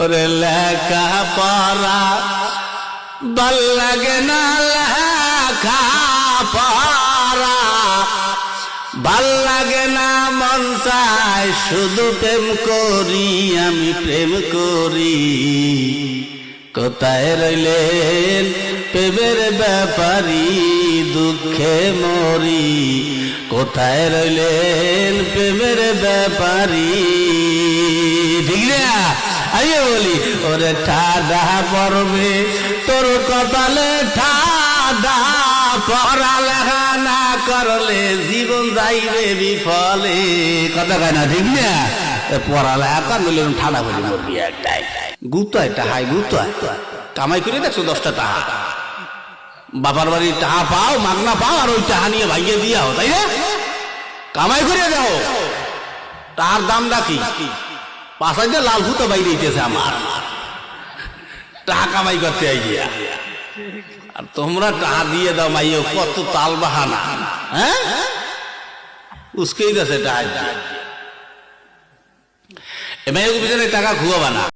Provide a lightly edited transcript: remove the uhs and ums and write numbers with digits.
ওরে লেখা পড়া ভাল লাগে না, লেখা পড়া ভাল লাগে না, মন চায় শুধু প্রেম করি, আমি প্রেম করি। কোথায় রইলেন প্রেমের ব্যাপারী, দুঃখে মরি। কোথায় রইলেন প্রেমের ব্যাপারী। ঠিক না? আইয়ে বলি ওরে ঠাডা পড়বে তোর কপালে, ঠাডা পড়ালেখা না করলে জীবন যাইবে বিফলে। কথা কয় না? ঠিক না? পড়ালেখা করলে ঠাডা করে মরবি একটাই। গুতায় টাহাই গুতায় কামাই করে দেখছো 10টা টাকা, বাবার বাড়ির টাকা পাও, মাগনা পাও, আর ওই টাকা নিয়ে ভাইয়ে দিয়াও, তাই না? কামাই করে দাও, তার দাম রাখি 5,000 লাল ভূত বাইরে দিতেছে আমার টাকা কামাই করতে আইয়া। আর তোমরা টাকা দিয়ে দাও মাইও, কত তাল বাহানা। হ্যাঁ, উস্কেই গেছে টাকা। এ মেয়ের পিছনে টাকা খুয়াবা না।